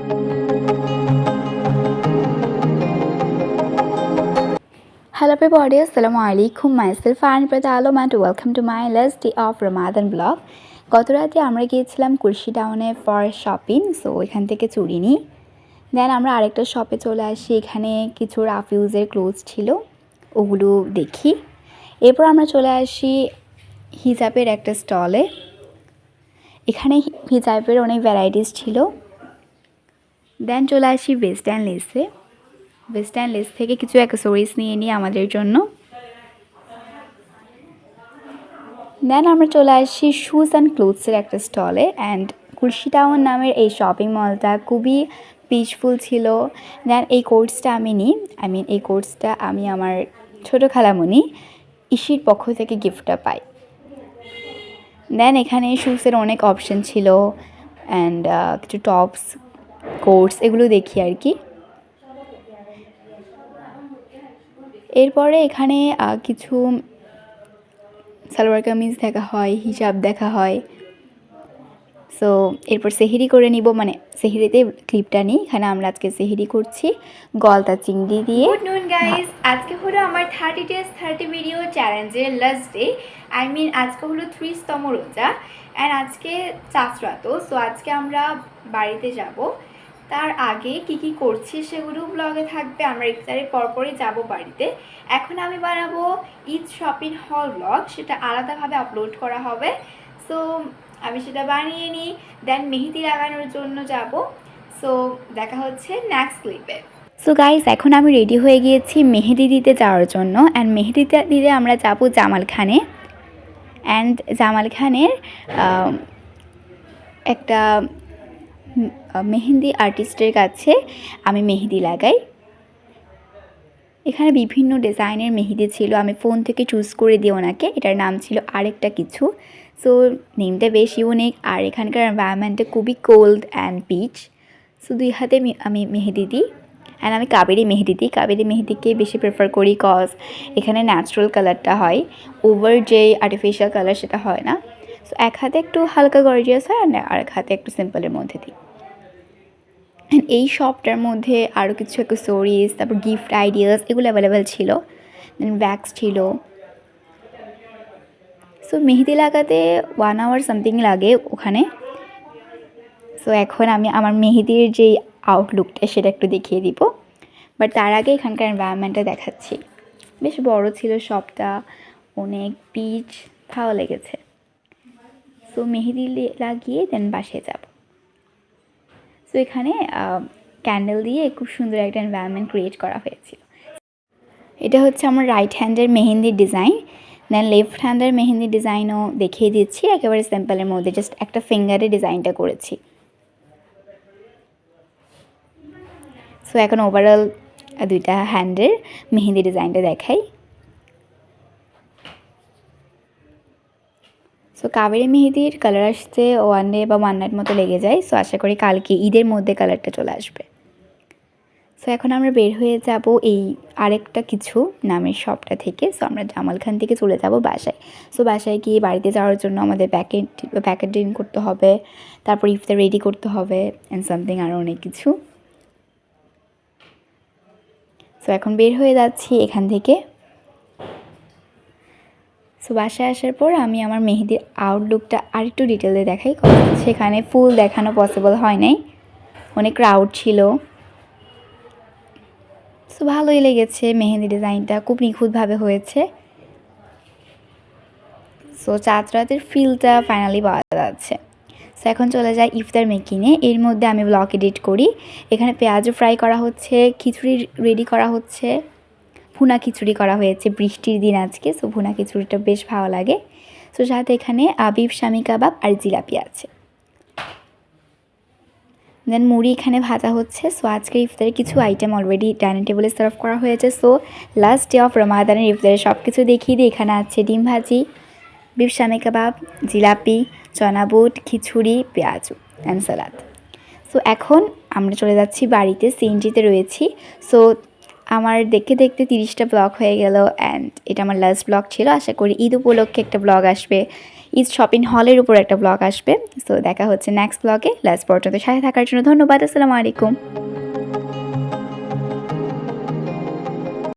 Hello everybody, Assalamu alaikum. Myself Anipata Alom and welcome to my last day of Ramadan vlog. গত রাতে আমরা গিয়েছিলাম কুরশি টাউনে for shopping, so এখান থেকে চুড়ি নিই। দেন আমরা আরেকটা শপে চলে আসি, এখানে কিছু রাফ ইউজের ক্লোথস ছিল, ওগুলো দেখি। এরপর আমরা চলে আসি হিজাবের একটা স্টলে। এখানে হিজাবের অনেক ভ্যারাইটিস ছিল। দেন চলে আসি ওয়েস্টার্ন লেসে। ওয়েস্টার্ন লেস থেকে কিছু অ্যাক্সেসরিজ নিয়ে নিই আমাদের জন্য। দেন আমরা চলে আসি শুজ অ্যান্ড ক্লোথসের একটা স্টলে। অ্যান্ড কুরশি টাউন নামের এই শপিং মলটা খুবই পিসফুল ছিল। দেন এই কোর্সটা আমি নিই, এই কোর্সটা আমি আমার ছোটো খালামণি ইসির পক্ষ থেকে গিফটটা পাই। দেন এখানে শুজের অনেক অপশন ছিল অ্যান্ড কিছু টপস, কোটস এগুলো দেখি আর কি। এরপরে এখানে কিছু সালোয়ার কামিজ দেখা হয়, হিজাব দেখা হয়। সো এরপর সেহরি করে নিব, সেহরিতে ক্লিপটা নিই। এখানে আমরা আজকে সেহরি করছি গলদা চিংড়ি দিয়ে। গুড নুন গাইস, আজকে হলো আমার 30 days 30 ভিডিও চ্যালেঞ্জের লাস্ট ডে। আজকে হলো 30তম রোজা অ্যান্ড আজকে চাঁচরাতো। সো আজকে আমরা বাড়িতে যাব। তার আগে কি করছি সেগুলো ব্লগে থাকবে। আমরা ইফতারের পরপরই যাব বাড়িতে। এখন আমি বানাবো ঈদ শপিং হল ব্লগ, সেটা আলাদাভাবে আপলোড করা হবে। সো আমি সেটা বানিয়ে নিই, দেন মেহেদি লাগানোর জন্য যাব। সো দেখা হচ্ছে নেক্সট ক্লিপে। সো গাইস, এখন আমি রেডি হয়ে গিয়েছি মেহেদি দিতে যাওয়ার জন্য। অ্যান্ড মেহেদি দিতে আমরা যাব জামাল খানে। অ্যান্ড জামাল খানের একটা মেহেন্দি আর্টিস্টের কাছে আমি মেহেদি লাগাই। এখানে বিভিন্ন ডিজাইনের মেহেদি ছিল, আমি ফোন থেকে চুজ করে দিই ওনাকে। এটার নাম ছিল আরেকটা কিছু। সো নেমটা বেশ ইউনিক। আর এখানকার এনভায়রনমেন্টটা খুবই কোল্ড অ্যান্ড পিচ। সো দুই হাতে আমি মেহেদি দিই। অ্যান্ড আমি কাবেরি মেহেদি দিই। কাবেরি মেহেদিকে বেশি প্রেফার করি, কজ এখানে ন্যাচারাল কালারটা হয়, ওভার যে আর্টিফিশিয়াল কালার সেটা হয় না। সো এক হাতে একটু হালকা গর্জিয়াস হয় আর আরেক হাতে একটু সিম্পলের মধ্যে দিই। এই শপটার মধ্যে আরও কিছু অ্যাক্সেসরিজ, তারপর গিফট আইডিয়াস এগুলো অ্যাভেলেবেল ছিল। দেন ব্যাগস ছিল। সো মেহেদি লাগাতে 1 hour সামথিং লাগে ওখানে। সো এখন আমি আমার মেহেদির যে আউটলুকটা সেটা একটু দেখিয়ে দিব, বাট তার আগে এখানকার এনভায়রনমেন্টটা দেখাচ্ছি। বেশ বড় ছিল শপটা, অনেক পিচ, ভালো লেগেছে। সো মেহেদি লাগিয়ে দেন বাসায় যাব। সো এখানে ক্যান্ডেল দিয়ে খুব সুন্দর একটা এনভায়রনমেন্ট ক্রিয়েট করা হয়েছিল। এটা হচ্ছে আমার রাইট হ্যান্ডের মেহেন্দির ডিজাইন। দেন লেফট হ্যান্ডের মেহেন্দির ডিজাইনও দেখিয়ে দিচ্ছি, একেবারে সিম্পলের মধ্যে জাস্ট একটা ফিঙ্গারে ডিজাইনটা করেছি। সো এখন ওভারঅল দুইটা হ্যান্ডের মেহেন্দি ডিজাইনটা দেখাই। সো কাবেরি মেহেদির কালার আসতে 1 day বা 1 night মতো লেগে যায়। সো আশা করি কালকে ঈদের মধ্যে কালারটা চলে আসবে। সো এখন আমরা বের হয়ে যাব এই আরেকটা কিছু নামের শপটা থেকে। সো আমরা জামাল খান থেকে চলে যাব বাসায়। সো বাসায় গিয়ে বাড়িতে যাওয়ার জন্য আমাদের প্যাকেটিং করতে হবে, তারপর ইফতার রেডি করতে হবে অ্যান্ড সামথিং আরও অনেক কিছু। সো এখন বের হয়ে যাচ্ছি এখান থেকে। সো বাসায় আসার পর আমি আমার মেহেদির আউটলুকটা আরেকটু ডিটেলে দেখাই। সেখানে ফুল দেখানো পসিবল হয় নাই, অনেক ক্রাউড ছিল। সো ভালোই লেগেছে, মেহেদি ডিজাইনটা খুব নিখুঁতভাবে হয়েছে। সো চাঁদরাতের ফিলটা ফাইনালি পাওয়া যাচ্ছে। সো এখন চলে যায় ইফতার মেকিংয়ে। এর মধ্যে আমি ব্লগ এডিট করি। এখানে পেঁয়াজও ফ্রাই করা হচ্ছে, খিচুড়ি রেডি করা হচ্ছে, ভুনা খিচুড়ি করা হয়েছে, বৃষ্টির দিন আজকে। সো ভুনা খিচুড়িটা বেশ ভালো লাগে। সো সাথে এখানে বিফ শামি কাবাব আর জিলাপি আছে। দেন মুড়ি এখানে ভাজা হচ্ছে। সো আজকের ইফতারে কিছু আইটেম অলরেডি ডাইনিং টেবিলে সার্ভ করা হয়েছে। সো লাস্ট ডে অফ রমাদানের ইফতারে সব কিছু দেখিয়ে দিই। এখানে আছে ডিম ভাজি, বিফ শামি কাবাব, জিলাপি, চনা বুট, খিচুড়ি, পেঁয়াজু অ্যান্ড সালাদ। সো এখন আমরা চলে যাচ্ছি বাড়িতে, সিএনজিতে রয়েছি। সো আমার দেখতে দেখতে 30টা ব্লগ হয়ে গেল অ্যান্ড এটা আমার লাস্ট ব্লগ ছিল। আশা করি ঈদ উপলক্ষে একটা ব্লগ আসবে, ঈদ শপিং হলের উপর একটা ব্লগ আসবে। সো দেখা হচ্ছে নেক্সট ব্লগে। লাস্ট পর্যন্ত সাথে থাকার জন্য ধন্যবাদ। আসসালামু আলাইকুম।